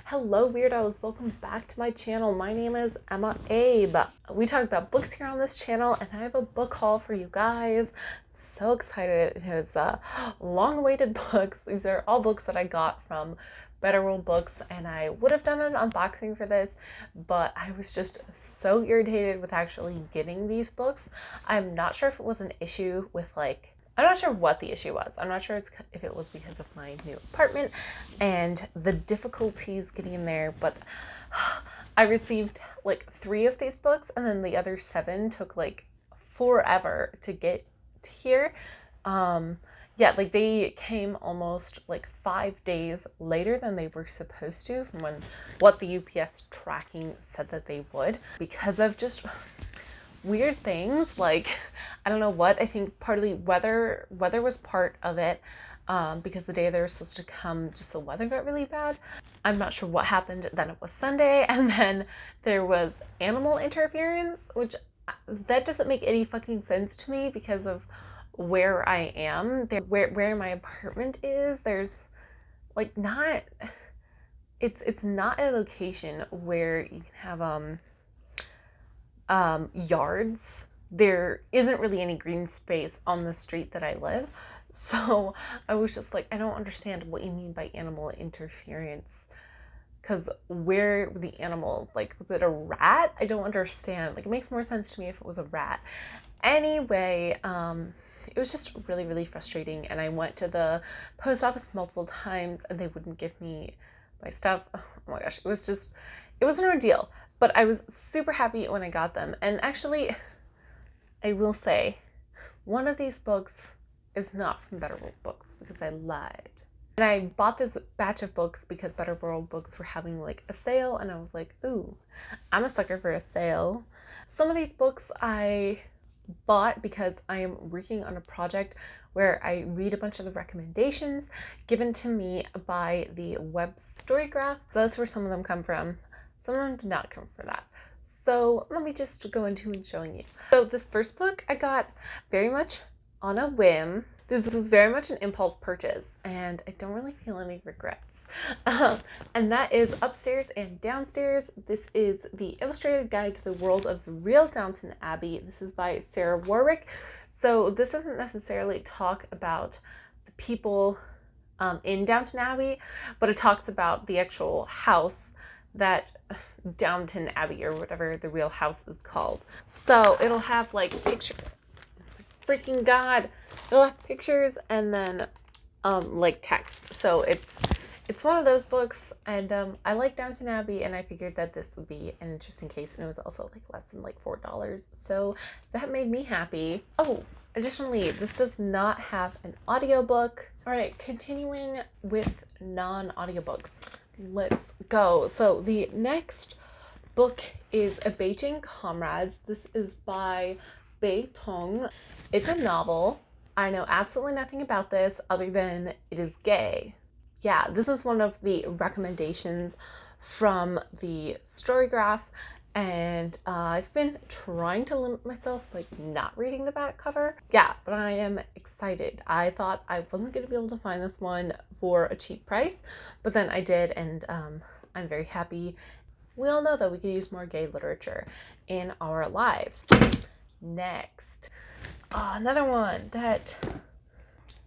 Hello weirdos, welcome back to my channel. My name is EmmaAbe. We talk about books here on this channel and I have a book haul for you guys. I'm so excited. It is long-awaited books. These are all books that I got from Better World Books, and I would have done an unboxing for this, but I was just so irritated with actually getting these books. I'm not sure if it was an issue with I'm not sure what the issue was. I'm not sure if it was because of my new apartment and the difficulties getting in there, but I received like 3 of these books and then the other 7 took like forever to get to here. Yeah, like they came almost like 5 days later than they were supposed to from what the UPS tracking said that they would, because of just weird things. Like, I don't know what. I think partly weather was part of it, because the day they were supposed to come, just the weather got really bad. I'm not sure what happened. Then it was Sunday, and then there was animal interference, which that doesn't make any fucking sense to me because of where I am. Where my apartment is, there's like not, it's not a location where you can have yards. There isn't really any green space on the street that I live. So I was just like, I don't understand what you mean by animal interference. Because where were the animals? Like, was it a rat? I don't understand. Like, it makes more sense to me if it was a rat. Anyway, it was just really, really frustrating. And I went to the post office multiple times and they wouldn't give me my stuff. Oh my gosh, it was an ordeal. But I was super happy when I got them. And actually, I will say, one of these books is not from Better World Books because I lied. And I bought this batch of books because Better World Books were having like a sale, and I was like, ooh, I'm a sucker for a sale. Some of these books I bought because I am working on a project where I read a bunch of the recommendations given to me by the web Storygraph. So that's where some of them come from. Some of them did not come from that. So let me just go into and showing you. So this first book I got very much on a whim. This was very much an impulse purchase, and I don't really feel any regrets. And that is Upstairs and Downstairs. This is the illustrated guide to the world of the real Downton Abbey. This is by Sarah Warwick. So this doesn't necessarily talk about the people in Downton Abbey, but it talks about the actual house that Downton Abbey, or whatever the real house is called. So it'll have like pictures. Freaking God, it'll have pictures and then like text. So it's one of those books, and I like Downton Abbey, and I figured that this would be an interesting case, and it was also like less than like $4, so that made me happy. Oh, additionally, this does not have an audiobook. All right, continuing with non-audiobooks, let's go. So the next book is A Beijing Comrades. This is by Bei Tong. It's a novel. I know absolutely nothing about this other than it is gay. Yeah, this is one of the recommendations from the Storygraph, and I've been trying to limit myself, like not reading the back cover. Yeah, but I am excited. I thought I wasn't going to be able to find this one for a cheap price, but then I did, and I'm very happy. We all know that we could use more gay literature in our lives. Next, another one that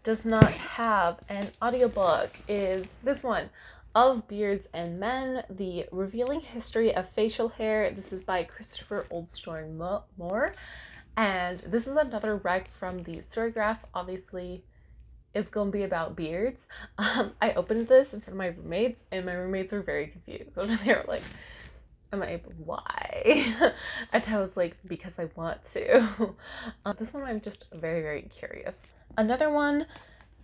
does not have an audiobook is this one, Of Beards and Men, The Revealing History of Facial Hair. This is by Christopher Oldstone Moore, and this is another rec from the Storygraph. Obviously, it's going to be about beards. I opened this in front of my roommates, and my roommates were very confused. They were like, why? And I was like, because I want to. This one I'm just very, very curious. Another one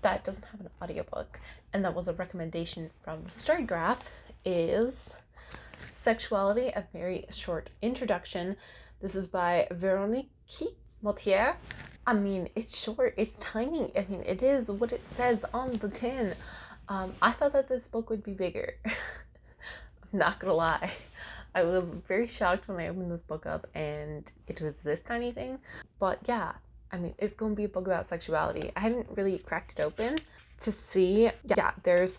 that doesn't have an audiobook, and that was a recommendation from Storygraph, is Sexuality, A Very Short Introduction. This is by Véronique Moutier. I mean, it's short, it's tiny. I mean, it is what it says on the tin. I thought that this book would be bigger. I'm not gonna lie. I was very shocked when I opened this book up and it was this tiny thing. But yeah, I mean, it's going to be a book about sexuality. I haven't really cracked it open to see. Yeah, there's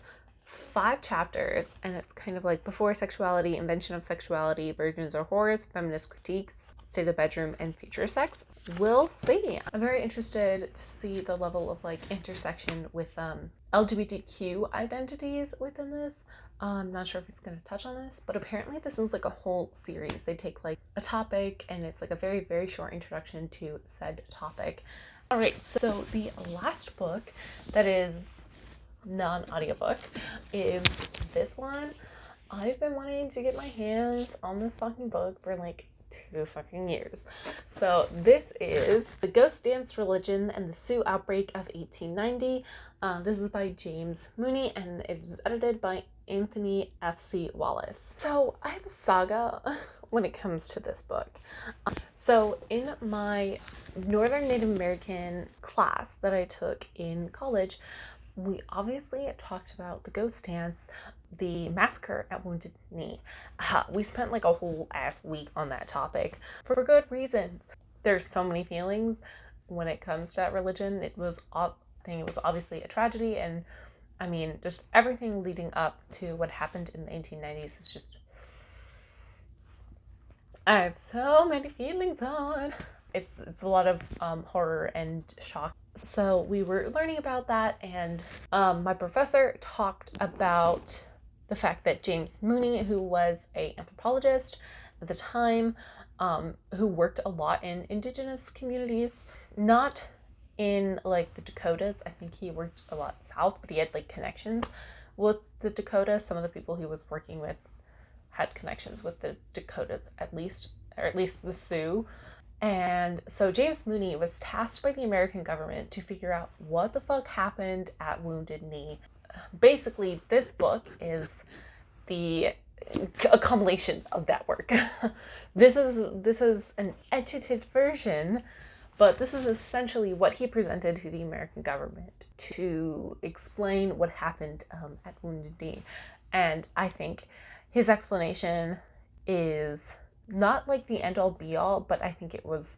5 chapters, and it's kind of like before sexuality, invention of sexuality, virgins or whores, feminist critiques, state of the bedroom, and future sex. We'll see. I'm very interested to see the level of like intersection with LGBTQ identities within this. I'm not sure if it's going to touch on this, but apparently this is like a whole series. They take like a topic and it's like a very, very short introduction to said topic. All right, so the last book that is non-audiobook is this one. I've been wanting to get my hands on this fucking book for like 2 fucking years. So this is The Ghost Dance Religion and the Sioux Outbreak of 1890. This is by James Mooney and it is edited by Anthony F.C. Wallace. So I have a saga when it comes to this book. So in my Northern Native American class that I took in college, we obviously talked about the ghost dance, the massacre at Wounded Knee. We spent like a whole ass week on that topic for good reasons. There's so many feelings when it comes to that religion. It was obviously a tragedy, and I mean, just everything leading up to what happened in the 1890s is just, I have so many feelings on. It's a lot of horror and shock. So we were learning about that, and my professor talked about the fact that James Mooney, who was an anthropologist at the time, who worked a lot in indigenous communities, not in like the Dakotas. I think he worked a lot south, but he had like connections with the Dakotas. Some of the people he was working with had connections with the Dakotas at least, or at least the Sioux. And so James Mooney was tasked by the American government to figure out what the fuck happened at Wounded Knee. Basically, this book is a compilation of that work. This is an edited version, but this is essentially what he presented to the American government to explain what happened at Wounded Knee. And I think his explanation is not like the end-all be-all, but I think it was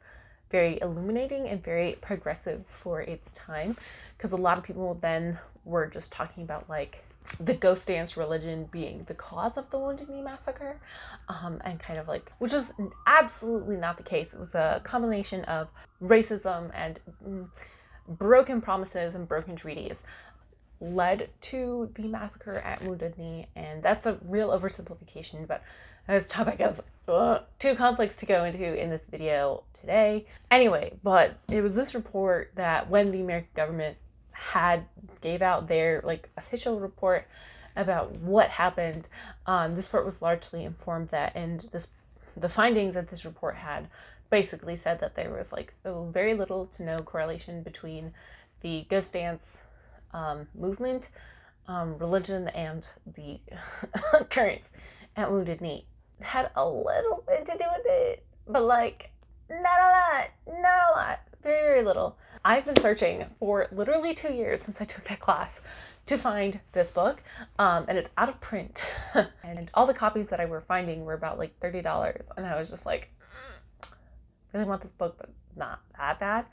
very illuminating and very progressive for its time, because a lot of people then were just talking about like the ghost dance religion being the cause of the Wounded Knee massacre, and kind of like, which was absolutely not the case. It was a combination of racism and broken promises and broken treaties led to the massacre at Wounded Knee, and that's a real oversimplification, but this topic is too complex to go into in this video today. Anyway, but it was this report that when the American government gave out their like official report about what happened, this report was largely informed that, and the findings that this report had basically said that there was like very little to no correlation between the ghost dance movement, religion, and the occurrence at Wounded Knee. It had a little bit to do with it, but like not a lot, very, very little. I've been searching for literally 2 years since I took that class to find this book, and it's out of print. And all the copies that I were finding were about like $30, and I was just like, really want this book, but not that bad.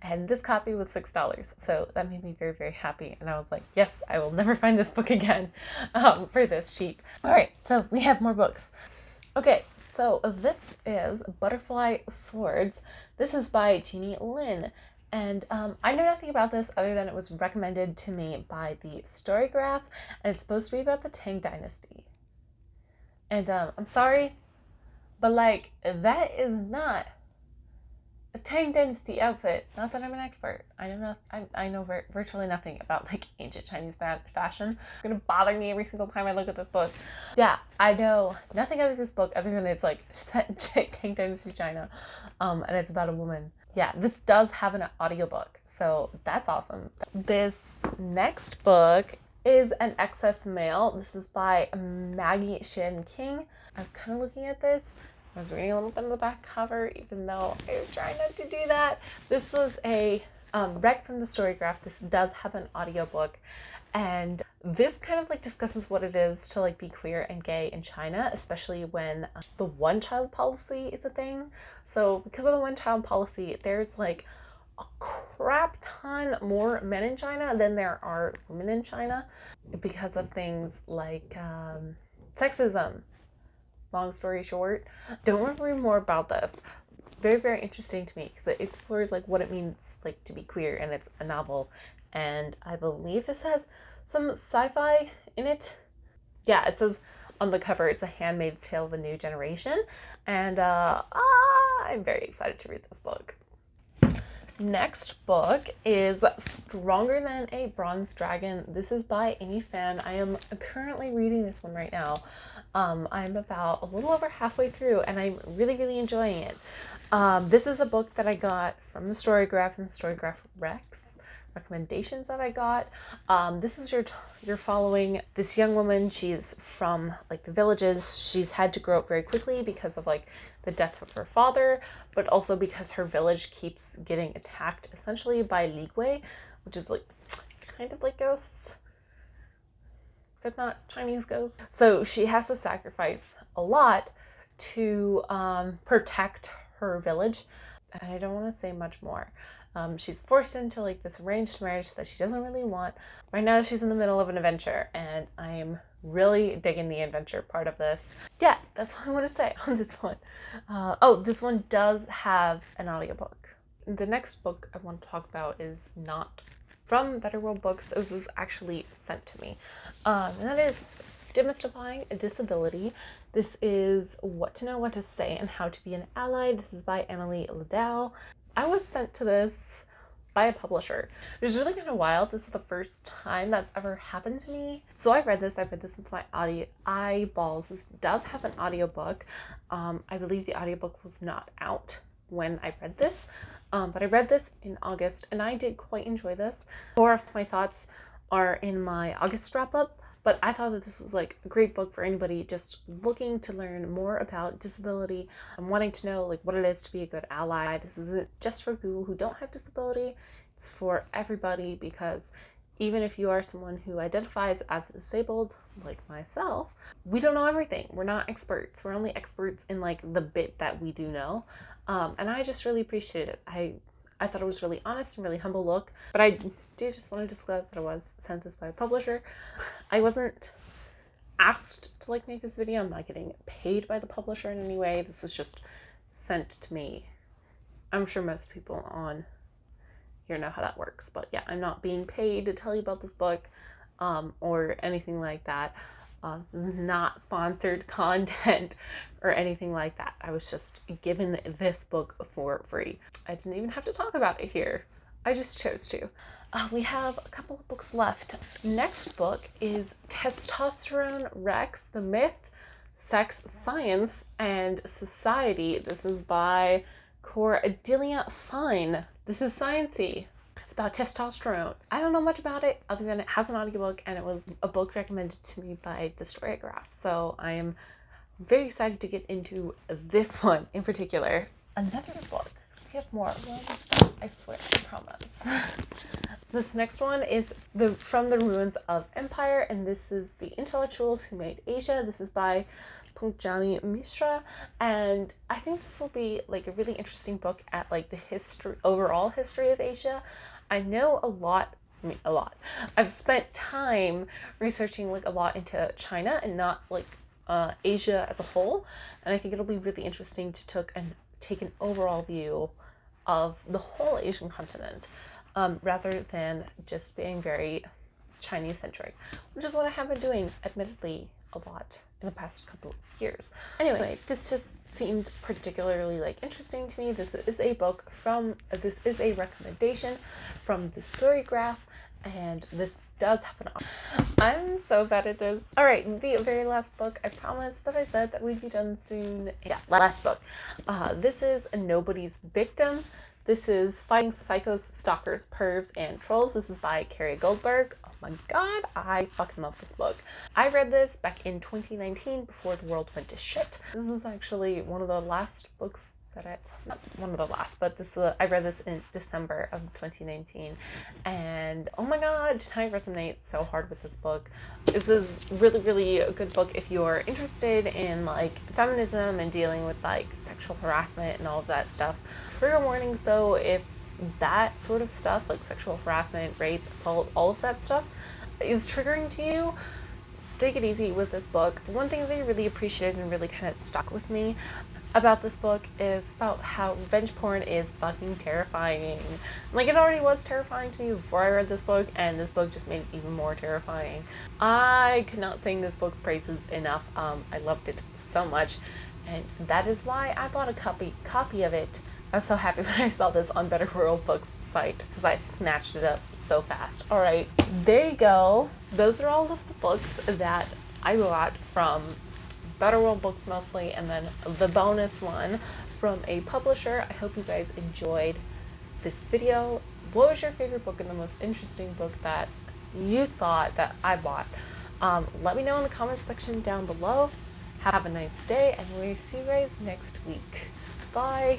And this copy was $6, so that made me very, very happy. And I was like, yes, I will never find this book again for this cheap. All right, so we have more books. Okay, so this is Butterfly Swords. This is by Jeannie Lin. And I know nothing about this other than it was recommended to me by the Storygraph, and it's supposed to be about the Tang Dynasty. And I'm sorry, but like, that is not a Tang Dynasty outfit. Not that I'm an expert. I know virtually nothing about like ancient Chinese fashion. It's gonna bother me every single time I look at this book. Yeah, I know nothing about this book other than it's like set in Tang Dynasty China, and it's about a woman. Yeah, this does have an audiobook, so that's awesome. This next book is An Excess Mail. This is by Maggie Shin King. I was kind of looking at this. I was reading a little bit of the back cover, even though I was trying not to do that. This was a rec from the Storygraph. This does have an audiobook, and this kind of like discusses what it is to like be queer and gay in China, especially when the one-child policy is a thing. So because of the one-child policy, there's like a crap ton more men in China than there are women in China because of things like sexism. Long story short, don't worry more about this. Very, very interesting to me because it explores like what it means like to be queer, and it's a novel, and I believe this has some sci-fi in it. Yeah, it says on the cover it's a handmaid's tale of a new generation, and I'm very excited to read this book. Next book is Stronger Than a Bronze Dragon. This is by Amy Fan. I am currently reading this one right now. I'm about a little over halfway through, and I'm really, really enjoying it. This is a book that I got from the Storygraph and the Storygraph Rex recommendations that I got. This is you're following this young woman. She's from like the villages. She's had to grow up very quickly because of like the death of her father, but also because her village keeps getting attacked essentially by Ligwei, which is like kind of like ghosts, except not Chinese ghosts. So she has to sacrifice a lot to protect her village, and I don't want to say much more. She's forced into like this arranged marriage that she doesn't really want. Right now she's in the middle of an adventure, and I'm really digging the adventure part of this. Yeah, that's all I want to say on this one. Oh, this one does have an audiobook. The next book I want to talk about is not from Better World Books. It was actually sent to me. And that is Demystifying a Disability. This is What to Know, What to Say, and How to Be an Ally. This is by Emily Liddell. I was sent to this by a publisher. It was really kind of wild. This is the first time that's ever happened to me. So I read this with my eyeballs. This does have an audiobook. I believe the audiobook was not out when I read this, but I read this in August, and I did quite enjoy this. More of my thoughts are in my August wrap-up, but I thought that this was like a great book for anybody just looking to learn more about disability and wanting to know like what it is to be a good ally. This isn't just for people who don't have disability. It's for everybody, because even if you are someone who identifies as disabled, like myself, we don't know everything. We're not experts. We're only experts in like the bit that we do know. And I just really appreciate it. I thought it was really honest and really humble look, but I did just want to disclose that I was sent this by a publisher. I wasn't asked to like make this video. I'm not getting paid by the publisher in any way. This was just sent to me. I'm sure most people on here know how that works, but yeah, I'm not being paid to tell you about this book or anything like that. This is not sponsored content or anything like that. I was just given this book for free. I didn't even have to talk about it here. I just chose to. We have a couple of books left. Next book is Testosterone Rex, The Myth, Sex, Science, and Society. This is by Cordelia Fine. This is science-y. It's about testosterone. I don't know much about it other than it has an audiobook, and it was a book recommended to me by the Storygraph. So I am very excited to get into this one in particular. Another book. We have more. We'll just stop. I swear, I promise. This next one is From the Ruins of Empire, and this is The Intellectuals Who Made Asia. This is by Punjami Mishra, and I think this will be like a really interesting book at like the overall history of Asia. I know a lot. I've spent time researching like a lot into China and not like Asia as a whole, and I think it'll be really interesting to take an overall view of the whole Asian continent, rather than just being very Chinese centric, which is what I have been doing, admittedly, a lot in the past couple of years. Anyway, this just seemed particularly like interesting to me. This is a recommendation from the Storygraph, and this does have an I'm so bad at this. All right, the very last book. I promised that I said that we'd be done soon. Yeah, last book. This is Nobody's Victim. This is Fighting Psychos, Stalkers, Pervs, and Trolls. This is by Carrie Goldberg. Oh my god, I fucking love this book. I read this back in 2019 before the world went to shit. This is actually one of the last books that not one of the last, but I read this in December of 2019, and oh my god, did I resonate so hard with this book. This is really, really a good book if you're interested in like feminism and dealing with like sexual harassment and all of that stuff. Trigger warnings though, if that sort of stuff, like sexual harassment, rape, assault, all of that stuff is triggering to you, take it easy with this book. One thing that I really appreciated and really kind of stuck with me about this book is about how revenge porn is fucking terrifying. Like, it already was terrifying to me before I read this book, and this book just made it even more terrifying. I could not sing this book's praises enough. I loved it so much, and that is why I bought a copy of it. I was so happy when I saw this on Better World Books site because I snatched it up so fast. All right, there you go. Those are all of the books that I got from Better World Books mostly, and then the bonus one from a publisher. I hope you guys enjoyed this video. What was your favorite book and the most interesting book that you thought that I bought? Let me know in the comments section down below. Have a nice day, and we'll see you guys next week. Bye.